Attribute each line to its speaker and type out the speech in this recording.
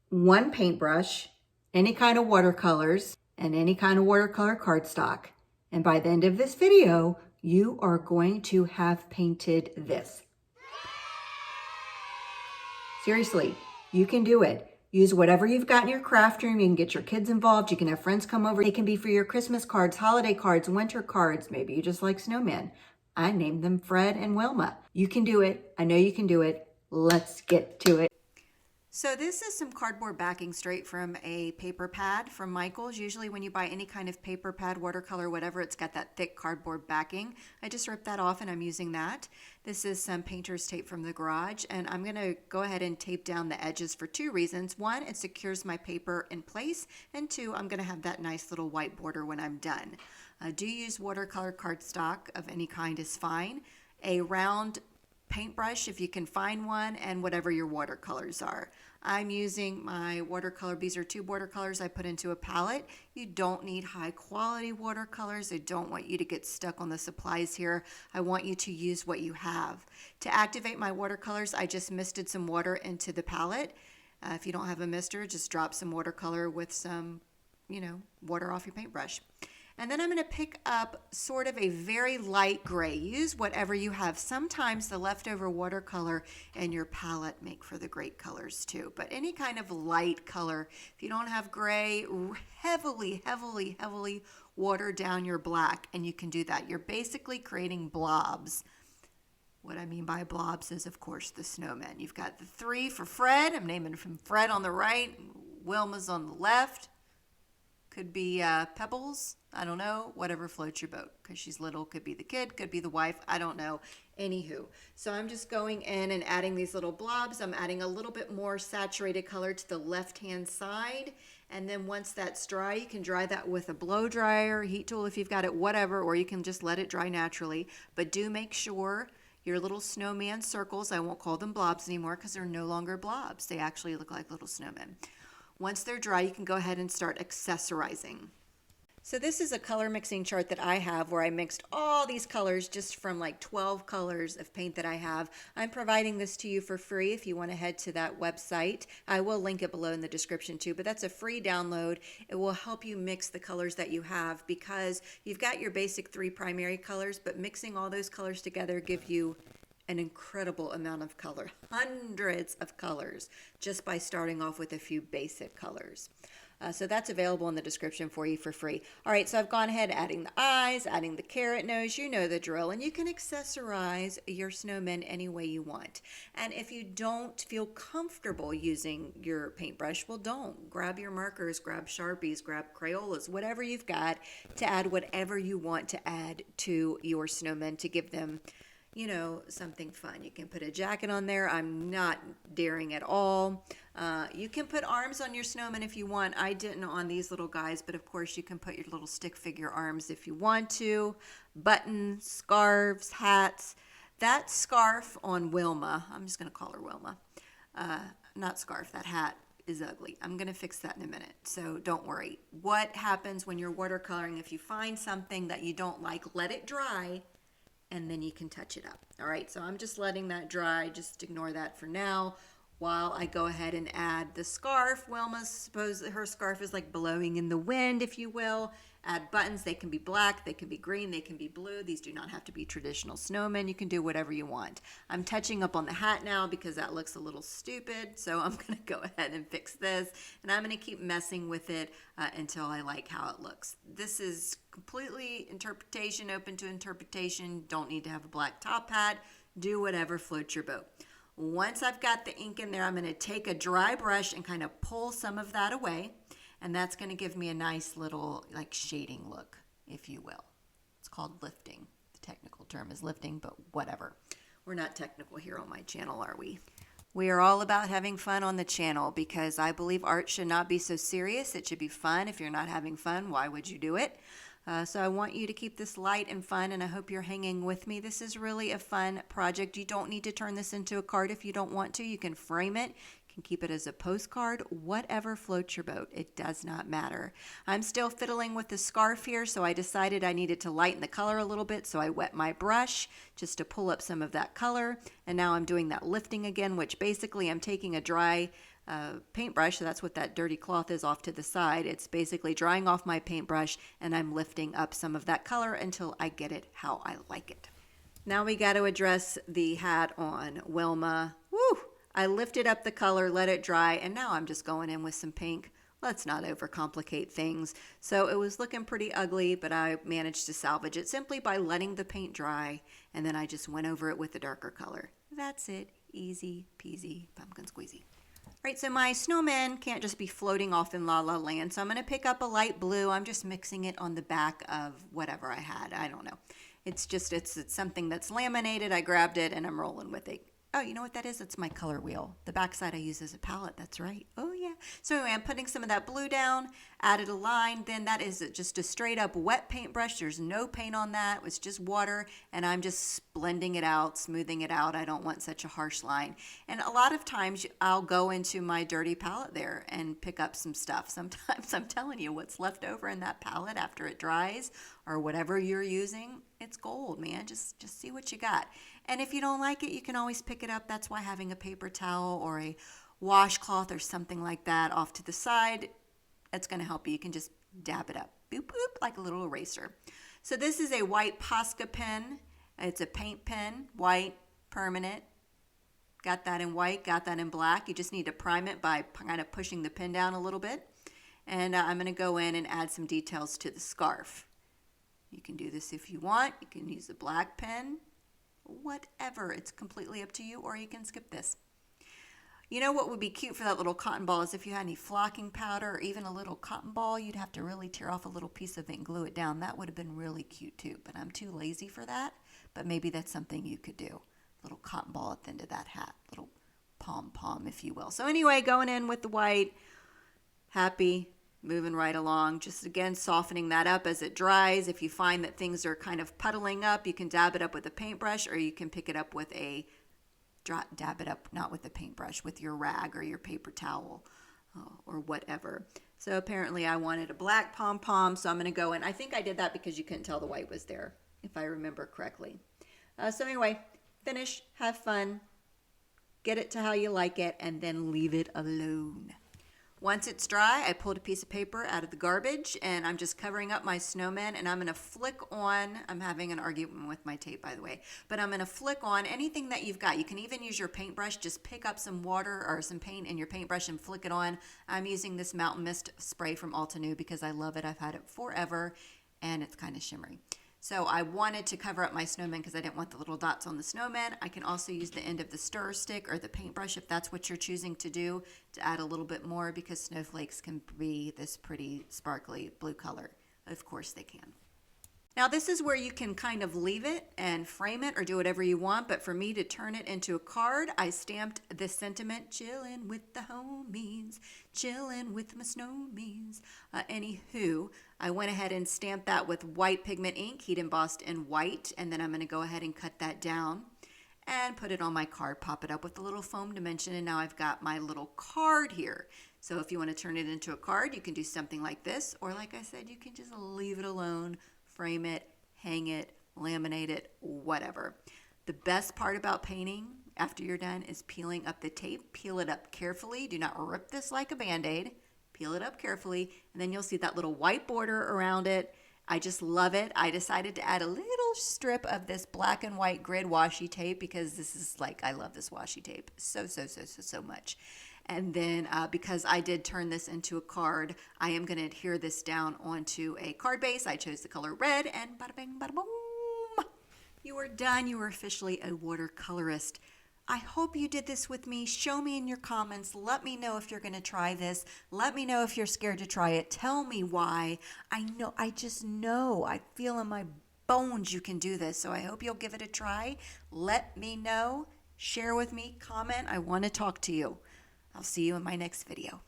Speaker 1: one paintbrush, any kind of watercolors, and any kind of watercolor cardstock. And by the end of this video, you are going to have painted this. Seriously, you can do it. Use whatever you've got in your craft room. You can get your kids involved. You can have friends come over. It can be for your Christmas cards, holiday cards, winter cards. Maybe you just like snowmen. I named them Fred and Wilma. You can do it. I know you can do it. Let's get to it. So this is some cardboard backing straight from a paper pad from Michaels. Usually when you buy any kind of paper pad, watercolor, whatever, it's got that thick cardboard backing. I just ripped that off and I'm using that. This is some painter's tape from the garage, and I'm gonna go ahead and tape down the edges for two reasons. One, it secures my paper in place, and two, I'm gonna have that nice little white border when I'm done. Do use watercolor cardstock of any kind is fine. A round paintbrush if you can find one, and whatever your watercolors are. I'm using my watercolor. These are tube watercolors I put into a palette. You don't need high quality watercolors. I don't want you to get stuck on the supplies here. I want you to use what you have. To activate my watercolors, I just misted some water into the palette. If you don't have a mister, just drop some watercolor with some, water off your paintbrush. And then I'm going to pick up sort of a very light gray. Use whatever you have. Sometimes the leftover watercolor and your palette make for the great colors too. But any kind of light color, if you don't have gray, heavily, heavily, heavily water down your black, and you can do that. You're basically creating blobs. What I mean by blobs is, of course, the snowman. You've got the three for Fred. I'm naming from Fred on the right, Wilma's on the left. Could be Pebbles, I don't know, whatever floats your boat, because she's little, could be the kid, could be the wife, I don't know. Anywho, so I'm just going in and adding these little blobs. I'm adding a little bit more saturated color to the left-hand side, and then once that's dry, you can dry that with a blow dryer, heat tool if you've got it, whatever, or you can just let it dry naturally. But do make sure your little snowman circles, I won't call them blobs anymore because they're no longer blobs. They actually look like little snowmen. Once they're dry, you can go ahead and start accessorizing. So this is a color mixing chart that I have where I mixed all these colors just from like 12 colors of paint that I have. I'm providing this to you for free if you want to head to that website. I will link it below in the description too, but that's a free download. It will help you mix the colors that you have because you've got your basic three primary colors, but mixing all those colors together give you an incredible amount of color, hundreds of colors, just by starting off with a few basic colors. So that's available in the description for you for free. All right, so I've gone ahead adding the eyes, adding the carrot nose, you know the drill, and you can accessorize your snowmen any way you want. And if you don't feel comfortable using your paintbrush, well, don't. Grab your markers, grab Sharpies, grab Crayolas, whatever you've got to add whatever you want to add to your snowmen to give them something fun. You can put a jacket on there. I'm not daring at all. You can put arms on your snowman if you want. I didn't on these little guys, but of course you can put your little stick figure arms if you want to. Buttons, scarves, hats. That scarf on Wilma, I'm just going to call her Wilma. Not scarf, that hat is ugly. I'm going to fix that in a minute, so don't worry. What happens when you're watercoloring, if you find something that you don't like, let it dry, and then you can touch it up. All right, so I'm just letting that dry. Just ignore that for now while I go ahead and add the scarf. Wilma's, suppose her scarf is like blowing in the wind, if you will. Add buttons. They can be black, they can be green, they can be blue. These do not have to be traditional snowmen. You can do whatever you want. I'm touching up on the hat now because that looks a little stupid, so I'm going to go ahead and fix this, and I'm going to keep messing with it until I like how it looks. This is completely interpretation, open to interpretation. Don't need to have a black top hat. Do whatever floats your boat. Once I've got the ink in there, I'm going to take a dry brush and kind of pull some of that away. And that's going to give me a nice little like shading look, if you will. It's called lifting. The technical term is lifting, but whatever. We're not technical here on my channel, are we? We are all about having fun on the channel because I believe art should not be so serious. It should be fun. If you're not having fun, why would you do it? So I want you to keep this light and fun, and I hope you're hanging with me. This is really a fun project. You don't need to turn this into a card if you don't want to. You can frame it. You can keep it as a postcard, whatever floats your boat. It does not matter. I'm still fiddling with the scarf here, so I decided I needed to lighten the color a little bit, so I wet my brush just to pull up some of that color. And now I'm doing that lifting again, which basically I'm taking a dry paintbrush. So that's what that dirty cloth is off to the side. It's basically drying off my paintbrush, and I'm lifting up some of that color until I get it how I like it. Now we got to address the hat on Wilma. Woo! I lifted up the color, let it dry, and now I'm just going in with some pink. Let's not overcomplicate things. So it was looking pretty ugly, but I managed to salvage it simply by letting the paint dry, and then I just went over it with a darker color. That's it. Easy peasy pumpkin squeezy. Right, so my snowman can't just be floating off in La La Land, so I'm going to pick up a light blue. I'm just mixing it on the back of whatever I had. I don't know. It's something that's laminated. I grabbed it, and I'm rolling with it. Oh, you know what that is? It's my color wheel. The backside I use as a palette. That's right. Oh, yeah. So anyway, I'm putting some of that blue down, added a line. Then that is just a straight up wet paintbrush. There's no paint on that. It's just water, and I'm just blending it out, smoothing it out. I don't want such a harsh line. And a lot of times I'll go into my dirty palette there and pick up some stuff. Sometimes I'm telling you what's left over in that palette after it dries or whatever you're using, it's gold, man. Just see what you got. And if you don't like it, you can always pick it up. That's why having a paper towel or a washcloth or something like that off to the side, that's going to help you. You can just dab it up, boop, boop, like a little eraser. So this is a white Posca pen. It's a paint pen, white, permanent. Got that in white, got that in black. You just need to prime it by kind of pushing the pen down a little bit. And I'm going to go in and add some details to the scarf. You can do this if you want. You can use a black pen, whatever. It's completely up to you, or you can skip this. You know what would be cute for that little cotton ball is if you had any flocking powder or even a little cotton ball, you'd have to really tear off a little piece of it and glue it down. That would have been really cute too, but I'm too lazy for that. But maybe that's something you could do. A little cotton ball at the end of that hat, little pom-pom, if you will. So anyway, going in with the white, happy. Moving right along, just again softening that up as it dries. If you find that things are kind of puddling up, you can dab it up with a paintbrush, or you can pick it up with dab it up, not with a paintbrush, with your rag or your paper towel or whatever. So apparently I wanted a black pom-pom, so I'm going to go in. I think I did that because you couldn't tell the white was there, if I remember correctly. So anyway, finish, have fun, get it to how you like it, and then leave it alone. Once it's dry, I pulled a piece of paper out of the garbage, and I'm just covering up my snowman, and I'm going to flick on, I'm having an argument with my tape, by the way, but I'm going to flick on anything that you've got. You can even use your paintbrush. Just pick up some water or some paint in your paintbrush and flick it on. I'm using this Mountain Mist spray from Altenew because I love it. I've had it forever, and it's kind of shimmery. So I wanted to cover up my snowman because I didn't want the little dots on the snowman. I can also use the end of the stir stick or the paintbrush if that's what you're choosing to do to add a little bit more because snowflakes can be this pretty sparkly blue color. Of course they can. Now this is where you can kind of leave it and frame it or do whatever you want, but for me to turn it into a card, I stamped this sentiment, chillin' with the homies, chillin' with my snowmies. Anywho, I went ahead and stamped that with white pigment ink, heat embossed in white, and then I'm going to go ahead and cut that down and put it on my card, pop it up with a little foam dimension, and now I've got my little card here. So if you want to turn it into a card, you can do something like this, or like I said, you can just leave it alone, frame it, hang it, laminate it, whatever. The best part about painting after you're done is peeling up the tape. Peel it up carefully. Do not rip this like a Band-Aid. Peel it up carefully, and then you'll see that little white border around it. I just love it. I decided to add a little strip of this black and white grid washi tape because this is like, I love this washi tape so much. And then because I did turn this into a card, I am going to adhere this down onto a card base. I chose the color red, and bada bing, bada boom. You are done. You are officially a watercolorist. I hope you did this with me. Show me in your comments. Let me know if you're going to try this. Let me know if you're scared to try it. Tell me why. I just know. I feel in my bones you can do this. So I hope you'll give it a try. Let me know. Share with me. Comment. I want to talk to you. I'll see you in my next video.